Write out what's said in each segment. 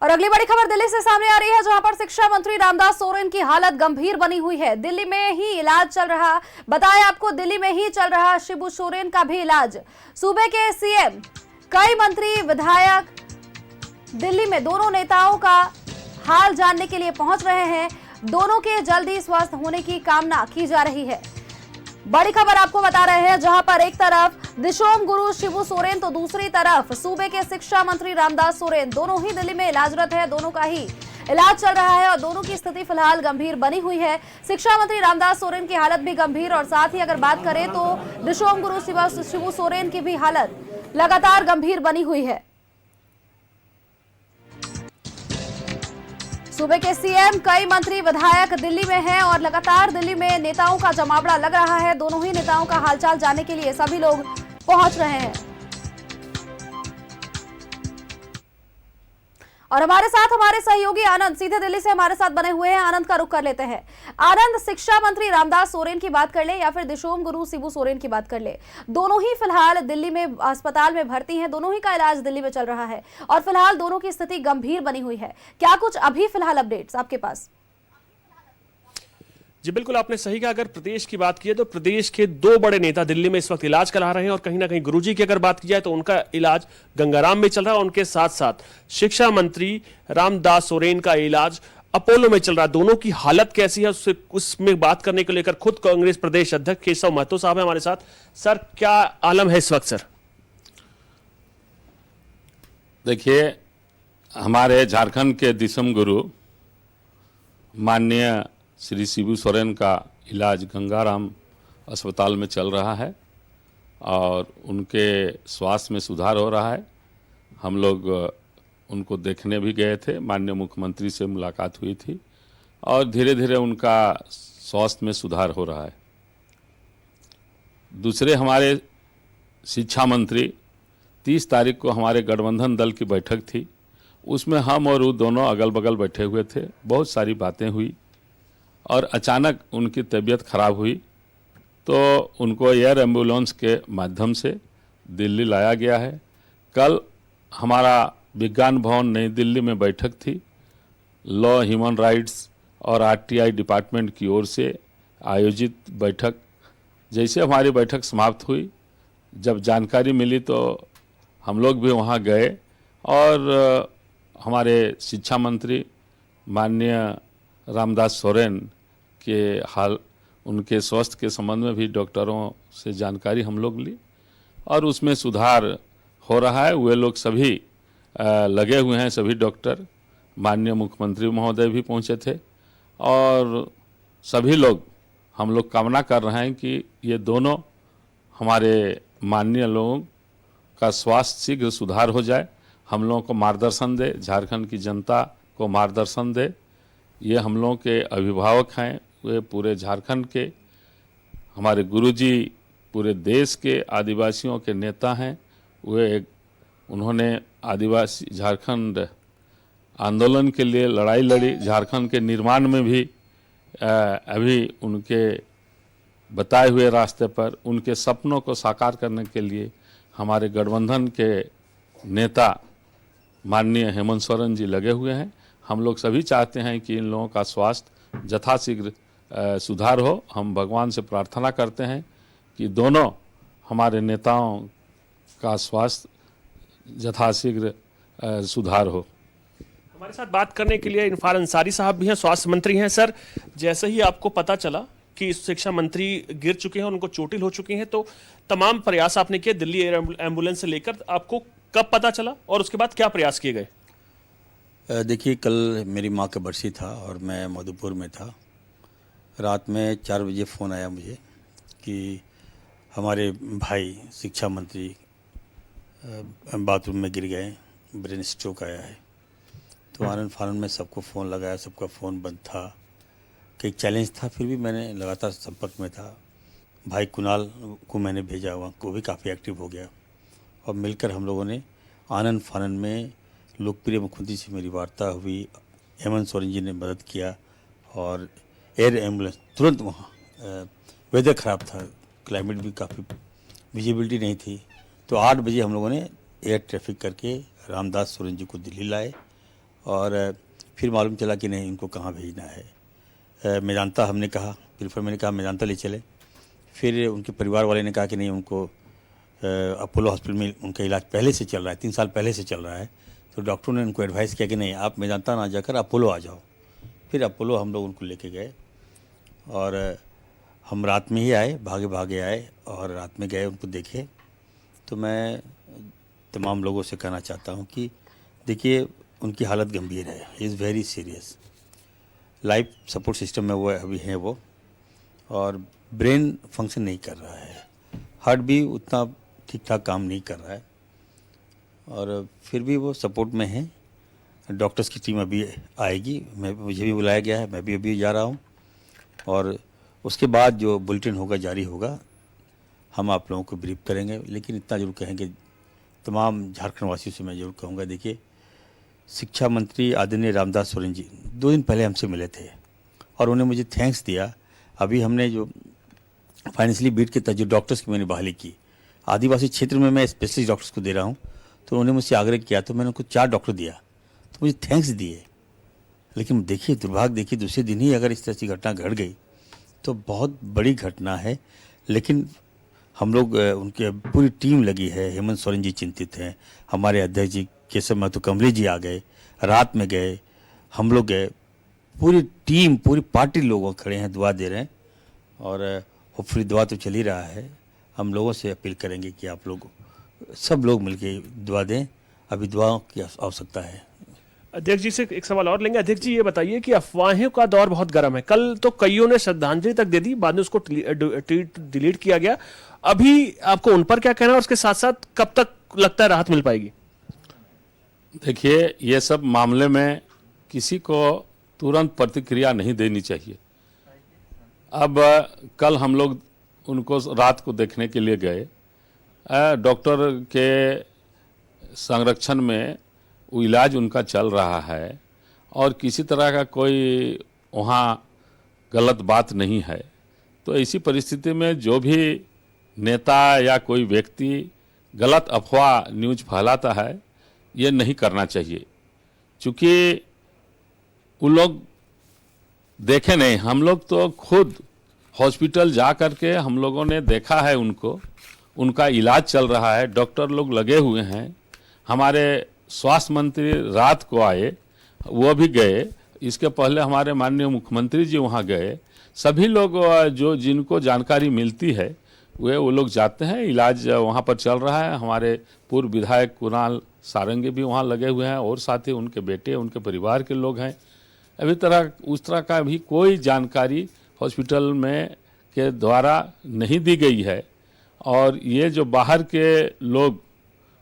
और अगली बड़ी खबर दिल्ली से सामने आ रही है, जहां पर शिक्षा मंत्री रामदास सोरेन की हालत गंभीर बनी हुई है। दिल्ली में ही इलाज चल रहा, बताएं आपको, दिल्ली में ही चल रहा शिबू सोरेन का भी इलाज। सूबे के सीएम, कई मंत्री, विधायक दिल्ली में दोनों नेताओं का हाल जानने के लिए पहुंच रहे हैं। दोनों के जल्दी स्वस्थ होने की कामना की जा रही है। बड़ी खबर आपको बता रहे हैं, जहां पर एक तरफ दिशोम गुरु शिबू सोरेन तो दूसरी तरफ सूबे के शिक्षा मंत्री रामदास सोरेन, दोनों ही दिल्ली में इलाजरत है। दोनों का ही इलाज चल रहा है और दोनों की स्थिति फिलहाल गंभीर बनी हुई है। शिक्षा मंत्री रामदास सोरेन की हालत भी गंभीर, और साथ ही अगर बात करें तो दिशोम गुरु शिबू सोरेन की भी हालत लगातार गंभीर बनी हुई है। सूबे के सीएम, कई मंत्री, विधायक दिल्ली में हैं और लगातार दिल्ली में नेताओं का जमावड़ा लग रहा है। दोनों ही नेताओं का हालचाल जानने के लिए सभी लोग पहुंच रहे हैं। और हमारे साथ हमारे सहयोगी आनंद सीधे दिल्ली से हमारे साथ बने हुए हैं। आनंद का रुख कर लेते हैं। आनंद, शिक्षा मंत्री रामदास सोरेन की बात कर ले या फिर दिशोम गुरु शिबू सोरेन की बात कर ले, दोनों ही फिलहाल दिल्ली में अस्पताल में भर्ती हैं। दोनों ही का इलाज दिल्ली में चल रहा है और फिलहाल दोनों की स्थिति गंभीर बनी हुई है। क्या कुछ अभी फिलहाल अपडेट्स आपके पास? जी बिल्कुल, आपने सही कहा। अगर प्रदेश की बात की है तो प्रदेश के दो बड़े नेता दिल्ली में इस वक्त इलाज करा रहे हैं और कहीं ना कहीं गुरुजी की अगर बात की जाए तो उनका इलाज गंगाराम में चल रहा है। उनके साथ साथ शिक्षा मंत्री रामदास सोरेन का इलाज अपोलो में चल रहा है। दोनों की हालत कैसी है उसमें बात करने को लेकर खुद कांग्रेस प्रदेश अध्यक्ष केशव महतो साहब है हमारे साथ। सर, क्या आलम है इस वक्त? सर देखिए, हमारे झारखंड के दिसम गुरु माननीय श्री शिबू सोरेन का इलाज गंगाराम अस्पताल में चल रहा है और उनके स्वास्थ्य में सुधार हो रहा है। हम लोग उनको देखने भी गए थे, माननीय मुख्यमंत्री से मुलाकात हुई थी और धीरे धीरे उनका स्वास्थ्य में सुधार हो रहा है। दूसरे हमारे शिक्षा मंत्री, 30 तारीख को हमारे गठबंधन दल की बैठक थी, उसमें हम और वो दोनों अगल बगल बैठे हुए थे। बहुत सारी बातें हुई और अचानक उनकी तबीयत खराब हुई तो उनको एयर एम्बुलेंस के माध्यम से दिल्ली लाया गया है। कल हमारा विज्ञान भवन नई दिल्ली में बैठक थी। लॉ, ह्यूमन राइट्स और आरटीआई डिपार्टमेंट की ओर से आयोजित बैठक, जैसे हमारी बैठक समाप्त हुई, जब जानकारी मिली तो हम लोग भी वहाँ गए और हमारे शिक्षा मंत्री माननीय रामदास सोरेन के हाल, उनके स्वास्थ्य के संबंध में भी डॉक्टरों से जानकारी हम लोग ली और उसमें सुधार हो रहा है। वे लोग सभी लगे हुए हैं, सभी डॉक्टर। माननीय मुख्यमंत्री महोदय भी पहुंचे थे और सभी लोग, हम लोग कामना कर रहे हैं कि ये दोनों हमारे माननीय लोगों का स्वास्थ्य शीघ्र सुधार हो जाए, हम लोगों को मार्गदर्शन दे, झारखंड की जनता को मार्गदर्शन दे। ये हम लोगों के अभिभावक हैं, वे पूरे झारखंड के, हमारे गुरुजी पूरे देश के आदिवासियों के नेता हैं। उन्होंने आदिवासी झारखंड आंदोलन के लिए लड़ाई लड़ी, झारखंड के निर्माण में भी अभी उनके बताए हुए रास्ते पर, उनके सपनों को साकार करने के लिए हमारे गठबंधन के नेता माननीय हेमंत सोरेन जी लगे हुए हैं। हम लोग सभी चाहते हैं कि इन लोगों का स्वास्थ्य यथाशीघ्र सुधार हो। हम भगवान से प्रार्थना करते हैं कि दोनों हमारे नेताओं का स्वास्थ्य यथाशीघ्र सुधार हो। हमारे साथ बात करने के लिए इरफान अंसारी साहब भी हैं, स्वास्थ्य मंत्री हैं। सर, जैसे ही आपको पता चला कि शिक्षा मंत्री गिर चुके हैं, उनको चोटिल हो चुकी हैं, तो तमाम प्रयास आपने किए दिल्ली एयर एम्बुलेंस से लेकर, आपको कब पता चला और उसके बाद क्या प्रयास किए गए? देखिए, कल मेरी माँ का बरसी था और मैं मधुपुर में था। रात में 4 बजे फ़ोन आया मुझे कि हमारे भाई शिक्षा मंत्री बाथरूम में गिर गए, ब्रेन स्ट्रोक आया है। तो आनंद फानंद में सबको फ़ोन लगाया, सबका फ़ोन बंद था, कि एक चैलेंज था, फिर भी मैंने लगातार संपर्क में था। भाई कुणाल को मैंने भेजा, वहाँ को भी काफ़ी एक्टिव हो गया और मिलकर हम लोगों ने आनंद फानंद में लोकप्रिय मुख्यमंत्री से मेरी वार्ता हुई। हेमंत सोरेन जी ने मदद किया और एयर एम्बुलेंस तुरंत वहाँ, वेदर ख़राब था, क्लाइमेट भी काफ़ी, विजिबिलिटी नहीं थी, तो 8 बजे हम लोगों ने एयर ट्रैफिक करके रामदास सोरेन जी को दिल्ली लाए और फिर मालूम चला कि नहीं इनको कहाँ भेजना है। मेदांता हमने कहा, प्रीफर मैंने कहा मेदांता ले चले। फिर उनके परिवार वाले ने कहा कि नहीं उनको अपोलो हॉस्पिटल में उनका इलाज पहले से चल रहा है, 3 साल पहले से चल रहा है। तो डॉक्टरों ने उनको एडवाइस किया कि नहीं आप मेदांता ना जाकर अपोलो आ जाओ। फिर अपोलो हम लोग उनको लेके गए और हम रात में ही आए, भागे भागे आए और रात में गए उनको देखे। तो मैं तमाम लोगों से कहना चाहता हूँ कि देखिए उनकी हालत गंभीर है, is very serious. Life support system में वो अभी हैं वो, और ब्रेन फंक्शन नहीं कर रहा है, हार्ट भी उतना ठीक ठाक काम नहीं कर रहा है, और फिर भी वो सपोर्ट में हैं। डॉक्टर्स की टीम अभी आएगी, मुझे भी बुलाया गया है, मैं भी अभी जा रहा हूँ, और उसके बाद जो बुलेटिन होगा जारी होगा हम आप लोगों को ब्रीफ करेंगे। लेकिन इतना जरूर कहेंगे, तमाम झारखंड वासियों से मैं जरूर कहूँगा, देखिए शिक्षा मंत्री आदरणीय रामदास सोरेन जी 2 दिन पहले हमसे मिले थे और उन्होंने मुझे थैंक्स दिया। अभी हमने जो फाइनेंशियली बीट के तहत जो डॉक्टर्स की मैंने बहाली की, आदिवासी क्षेत्र में मैं स्पेशलिस्ट डॉक्टर्स को दे रहा हूँ, तो उन्होंने मुझसे आग्रह किया तो मैंने उनको 4 डॉक्टर दिया, तो मुझे थैंक्स दिए। लेकिन देखिए दुर्भाग्य, देखिए दूसरे दिन ही अगर इस तरह की घटना घट गई तो बहुत बड़ी घटना है। लेकिन हम लोग उनके पूरी टीम लगी है, हेमंत सोरेन जी चिंतित हैं, हमारे अध्यक्ष जी केशव महतो कमले जी आ गए, रात में गए, हम लोग गए, पूरी टीम पूरी पार्टी लोग खड़े हैं, दुआ दे रहे हैं, और होपफुली दुआ तो चल ही रहा है। हम लोगों से अपील करेंगे कि आप लोग सब लोग मिलके दुआ दें, अभी दुआओं की आवश्यकता है। अध्यक्ष जी से एक सवाल और लेंगे। अध्यक्ष जी ये बताइए कि अफवाहों का दौर बहुत गर्म है, कल तो कईयों ने श्रद्धांजलि तक दे दी, बाद में उसको ट्वीट डिलीट किया गया। अभी आपको उन पर क्या कहना है, और उसके साथ साथ कब तक लगता है राहत मिल पाएगी? देखिए ये सब मामले में किसी को तुरंत प्रतिक्रिया नहीं देनी चाहिए। अब कल हम लोग उनको रात को देखने के लिए गए, डॉक्टर के संरक्षण में वो इलाज उनका चल रहा है और किसी तरह का कोई वहाँ गलत बात नहीं है। तो ऐसी परिस्थिति में जो भी नेता या कोई व्यक्ति गलत अफवाह न्यूज फैलाता है, ये नहीं करना चाहिए, क्योंकि वो लोग देखे नहीं, हम लोग तो खुद हॉस्पिटल जा कर के हम लोगों ने देखा है उनको, उनका इलाज चल रहा है, डॉक्टर लोग लगे हुए हैं। हमारे स्वास्थ्य मंत्री रात को आए, वो भी गए, इसके पहले हमारे माननीय मुख्यमंत्री जी वहाँ गए। सभी लोग जो जिनको जानकारी मिलती है वो लोग जाते हैं, इलाज वहाँ पर चल रहा है। हमारे पूर्व विधायक कुणाल सारंगी भी वहाँ लगे हुए हैं और साथ ही उनके बेटे, उनके परिवार के लोग हैं। अभी उस तरह का भी कोई जानकारी हॉस्पिटल में के द्वारा नहीं दी गई है। और ये जो बाहर के लोग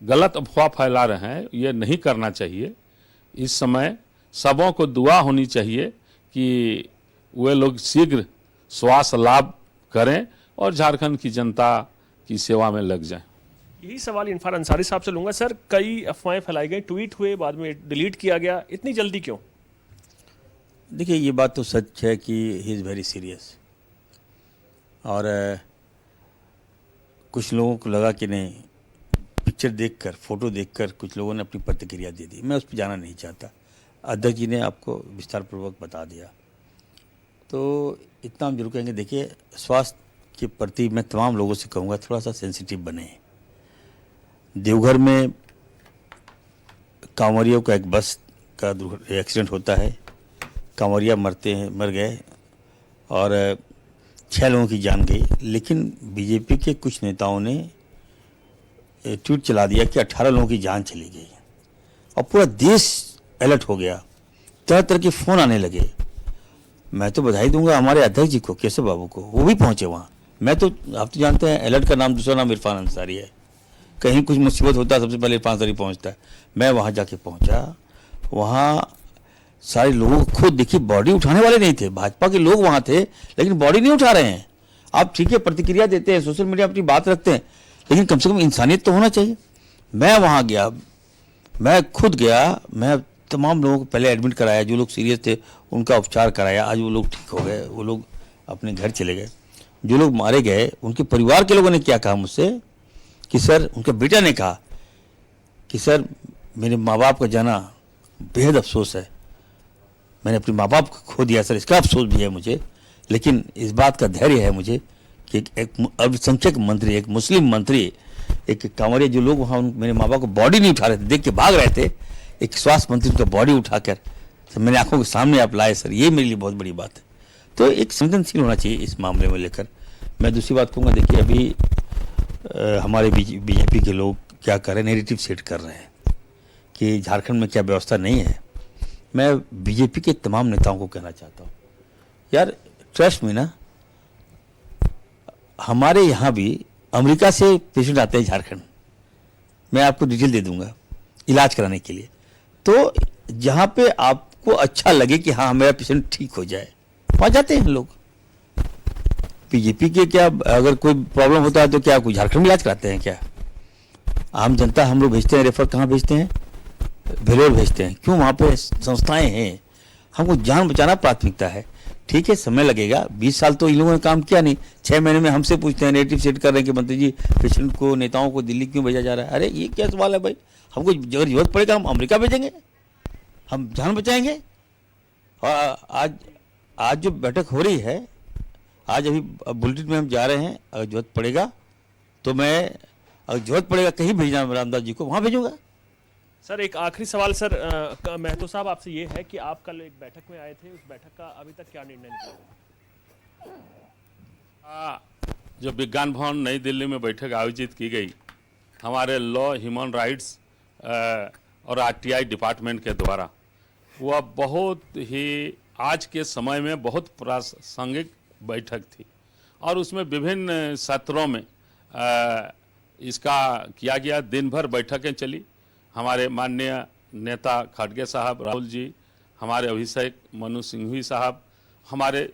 गलत अफवाह फैला रहे हैं, ये नहीं करना चाहिए। इस समय सबों को दुआ होनी चाहिए कि वे लोग शीघ्र स्वास्थ्य लाभ करें और झारखंड की जनता की सेवा में लग जाएं। यही सवाल इरफान अंसारी साहब से लूंगा। सर, कई अफवाहें फैलाई गई, ट्वीट हुए, बाद में डिलीट किया गया, इतनी जल्दी क्यों? देखिए ये बात तो सच है कि ही इज़ वेरी सीरियस, और कुछ लोगों को लगा कि नहीं, पिक्चर देखकर, फोटो देखकर कुछ लोगों ने अपनी प्रतिक्रिया दे दी। मैं उस पर जाना नहीं चाहता, अध्यक्ष जी ने आपको विस्तार पूर्वक बता दिया। तो इतना हम जरूर कहेंगे, देखिए स्वास्थ्य के प्रति मैं तमाम लोगों से कहूँगा थोड़ा सा सेंसिटिव बने। देवघर में कांवरियों का एक बस का एक्सीडेंट होता है, कांवरिया मर गए और 6 लोगों की जान गई। लेकिन बीजेपी के कुछ नेताओं ने ट्वीट चला दिया कि 18 लोगों की जान चली गई और पूरा देश अलर्ट हो गया, तरह तरह के फ़ोन आने लगे। मैं तो बधाई दूंगा हमारे अध्यक्ष जी को, केशव बाबू को, वो भी पहुंचे वहाँ। मैं तो, आप तो जानते हैं अलर्ट का नाम, दूसरा नाम इरफान अंसारी है। कहीं कुछ मुसीबत होता है सबसे पहले इरफान अंसारी पहुंचता है। मैं वहाँ जाके पहुंचा, वहाँ सारे लोगों को खुद देखिए, बॉडी उठाने वाले नहीं थे, भाजपा के लोग वहाँ थे लेकिन बॉडी नहीं उठा रहे हैं। आप ठीक है प्रतिक्रिया देते हैं, सोशल मीडिया अपनी बात रखते हैं, लेकिन कम से कम इंसानियत तो होना चाहिए। मैं वहाँ गया, मैं खुद गया, मैं तमाम लोगों को पहले एडमिट कराया, जो लोग सीरियस थे उनका उपचार कराया। आज वो लोग ठीक हो गए, वो लोग अपने घर चले गए। जो लोग मारे गए उनके परिवार के लोगों ने क्या कहा मुझसे कि सर, उनके बेटा ने कहा कि सर मेरे माँ बाप का जाना बेहद अफसोस है। मैंने अपने माँ बाप को खो दिया सर, इसका अफसोस भी है मुझे, लेकिन इस बात का धैर्य है मुझे कि एक अल्पसंख्यक मंत्री, एक मुस्लिम मंत्री, एक कांवरिया, जो लोग वहाँ मेरे माँ बाप को बॉडी नहीं उठा रहे थे, देख के भाग रहे थे, एक स्वास्थ्य मंत्री उनका बॉडी उठाकर सर मेरे आंखों के सामने आप लाए सर, ये मेरे लिए बहुत बड़ी बात है। तो एक संवेदनशील होना चाहिए इस मामले में लेकर। मैं दूसरी बात कहूँगा, देखिए अभी हमारे बीजेपी के लोग क्या कर रहे हैं, नेरेटिव सेट कर रहे हैं कि झारखंड में क्या व्यवस्था नहीं है। मैं बीजेपी के तमाम नेताओं को कहना चाहता हूँ, यार ट्रस्ट में ना, हमारे यहाँ भी अमेरिका से पेशेंट आते हैं झारखंड, मैं आपको डिटेल दे दूंगा इलाज कराने के लिए। तो जहाँ पे आपको अच्छा लगे कि हाँ मेरा पेशेंट ठीक हो जाए, वहाँ जाते हैं लोग। बीजेपी के क्या, अगर कोई प्रॉब्लम होता है तो क्या कोई झारखंड में इलाज कराते हैं क्या? आम जनता हम लोग भेजते हैं, रेफर कहाँ भेजते हैं? भेलोर भेजते हैं। क्यों? वहाँ पे संस्थाएं हैं। हमको जान बचाना प्राथमिकता है। ठीक है, समय लगेगा, 20 साल तो इन लोगों ने काम किया नहीं। 6 महीने में हमसे पूछते हैं, नेगेटिव सेट कर रहे हैं कि मंत्री जी पेशेंट को, नेताओं को दिल्ली क्यों भेजा जा रहा है? अरे ये क्या सवाल है भाई? हमको अगर जरूरत पड़ेगा हम अमेरिका भेजेंगे, हम जान बचाएंगे। और आज जो बैठक हो रही है, आज अभी बुलेटिन में हम जा रहे हैं, अगर जरूरत पड़ेगा तो मैं, अगर जरूरत पड़ेगा कहीं भेजना रामदास जी को, वहाँ भेजूंगा। सर एक आखिरी सवाल सर, महतो साहब आपसे ये है कि आप कल एक बैठक में आए थे, उस बैठक का अभी तक क्या निर्णय निकला? जो विज्ञान भवन नई दिल्ली में बैठक आयोजित की गई हमारे लॉ, ह्यूमन राइट्स और आरटीआई डिपार्टमेंट के द्वारा, वह बहुत ही आज के समय में बहुत प्रासंगिक बैठक थी और उसमें विभिन्न सत्रों में इसका किया गया। दिन भर बैठकें चली। हमारे माननीय नेता खड़गे साहब, राहुल जी, हमारे अभिषेक मनु सिंघवी साहब, हमारे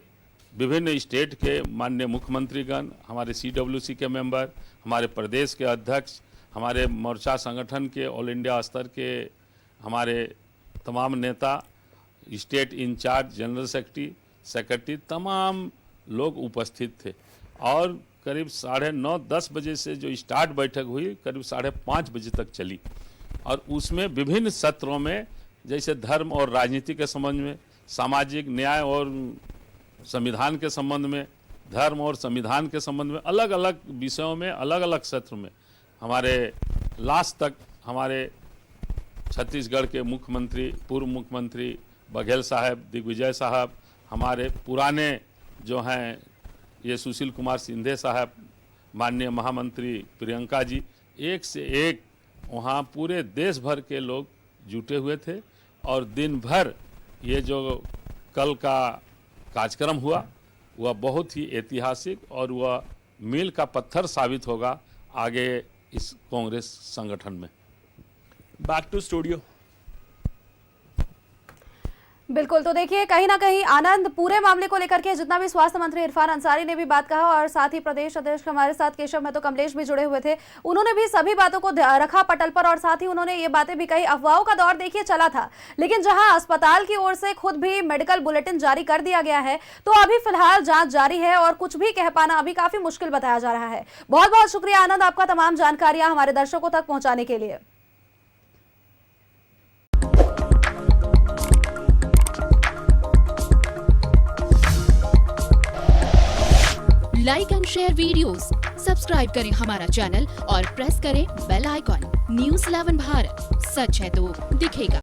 विभिन्न स्टेट के माननीय मुख्यमंत्रीगण, हमारे CWC के मेंबर, हमारे प्रदेश के अध्यक्ष, हमारे मोर्चा संगठन के ऑल इंडिया स्तर के हमारे तमाम नेता, स्टेट इंचार्ज, जनरल सेक्रेटरी, तमाम लोग उपस्थित थे। और करीब 9:30-10 बजे से जो स्टार्ट बैठक हुई, करीब 5:30 बजे तक चली। और उसमें विभिन्न सत्रों में, जैसे धर्म और राजनीति के संबंध में, सामाजिक न्याय और संविधान के संबंध में, धर्म और संविधान के संबंध में, अलग अलग विषयों में, अलग अलग सत्र में, हमारे लास्ट तक हमारे छत्तीसगढ़ के मुख्यमंत्री, पूर्व मुख्यमंत्री बघेल साहब, दिग्विजय साहब, हमारे पुराने जो हैं ये सुशील कुमार सिंधे साहब, माननीय महामंत्री प्रियंका जी, एक से एक वहाँ पूरे देश भर के लोग जुटे हुए थे। और दिन भर ये जो कल का कार्यक्रम हुआ वह बहुत ही ऐतिहासिक और वह मील का पत्थर साबित होगा आगे इस कांग्रेस संगठन में। Back to studio. बिल्कुल, तो देखिए कहीं ना कहीं आनंद, पूरे मामले को लेकर के जितना भी स्वास्थ्य मंत्री इरफान अंसारी ने भी बात कहा और साथ ही प्रदेश अध्यक्ष हमारे साथ केशव महतो कमलेश भी जुड़े हुए थे, उन्होंने भी सभी बातों को रखा पटल पर और साथ ही उन्होंने ये बातें भी कही। अफवाहों का दौर देखिए चला था, लेकिन जहां अस्पताल की ओर से खुद भी मेडिकल बुलेटिन जारी कर दिया गया है, तो अभी फिलहाल जांच जारी है और कुछ भी कह पाना अभी काफी मुश्किल बताया जा रहा है। बहुत बहुत शुक्रिया आनंद, आपका तमाम जानकारियां हमारे दर्शकों तक पहुंचाने के लिए। Like and share videos, subscribe करें हमारा चैनल और प्रेस करें बेल आइकॉन। न्यूज़ 11 भारत, सच है तो दिखेगा।